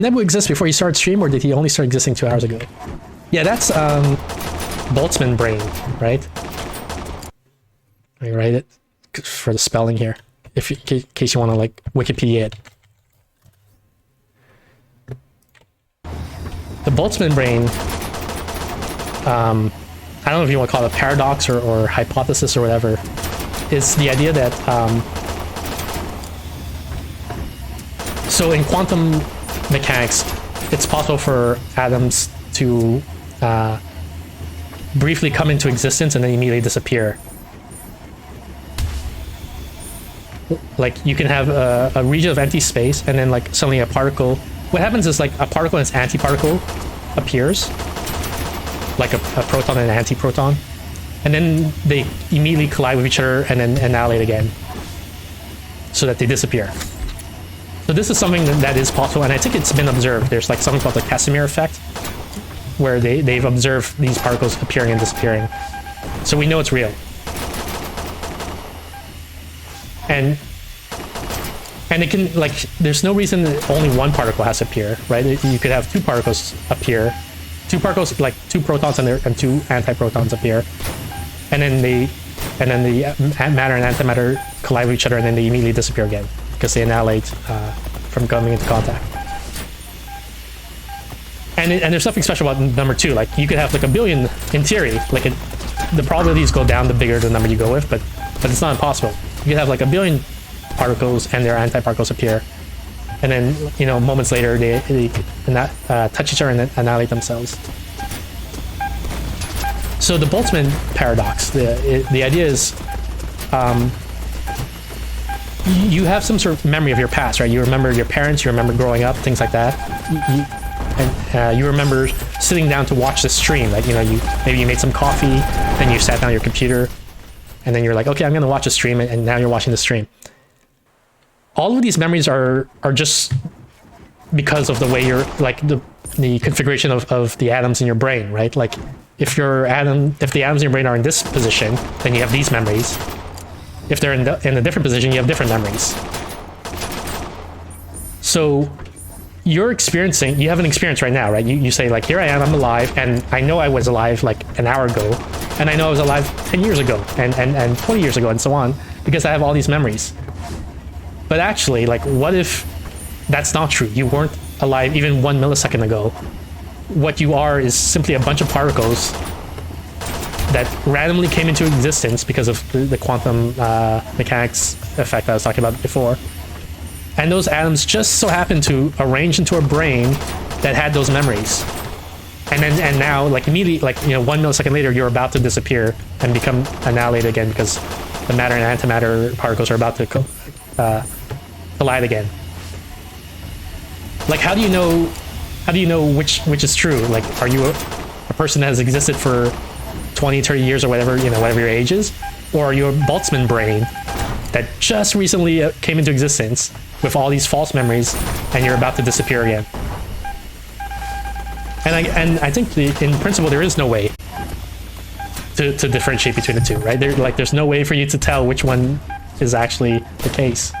Nebu exists before he started stream, or did he only start existing 2 hours ago? Yeah, that's Boltzmann brain, right? Let me write it for the spelling here, if in case you want to like Wikipedia it. The Boltzmann brain, I don't know if you want to call it a paradox or hypothesis or whatever, is the idea that so in quantum mechanics, it's possible for atoms to briefly come into existence and then immediately disappear. Like you can have a region of empty space and then like suddenly a particle. What happens is like a particle and its antiparticle appears, like a proton and an antiproton, and then they immediately collide with each other and then annihilate again, so that they disappear. So this is something that is possible, and I think it's been observed. There's like something called the Casimir effect, where they've observed these particles appearing and disappearing. So we know it's real. And it can, like, there's no reason that only one particle has to appear, right? You could have two particles appear, two particles, like two protons and two antiprotons appear, and then the matter and antimatter collide with each other, and then they immediately disappear again because they annihilate from coming into contact. And there's something special about number 2. Like you could have like a billion in theory. Like the probabilities go down the bigger the number you go with, but it's not impossible. You could have like a billion particles and their antiparticles appear, and then moments later they touch each other and annihilate themselves. So the Boltzmann paradox, the idea is you have some sort of memory of your past, right? You remember your parents, you remember growing up, things like that. You remember sitting down to watch the stream, like maybe you made some coffee, then you sat down at your computer, and then you're like, okay, I'm gonna watch a stream, and now you're watching the stream. All of these memories are just because of the way you're, like, the configuration of the atoms in your brain, right? Like if the atoms in your brain are in this position, then you have these memories. If they're in a different position, you have different memories. So you have an experience right now, right? You say like, here I am, I'm alive, and I know I was alive like an hour ago, and I know I was alive 10 years ago, and 20 years ago, and so on, because I have all these memories. But actually, like, what if that's not true? You weren't alive even 1 millisecond ago. What you are is simply a bunch of particles that randomly came into existence because of the quantum mechanics effect I was talking about before. And those atoms just so happen to arrange into a brain that had those memories. And now, like, immediately, like, 1 millisecond later, you're about to disappear and become annihilated again because the matter and antimatter particles are about to collide again. Like, how do you know which is true? Like, are you a person that has existed for 20, 30 years or whatever, whatever your age is? Or are you a Boltzmann brain that just recently came into existence with all these false memories, and you're about to disappear again? And I think in principle there is no way to differentiate between the two, right? There's no way for you to tell which one is actually the case.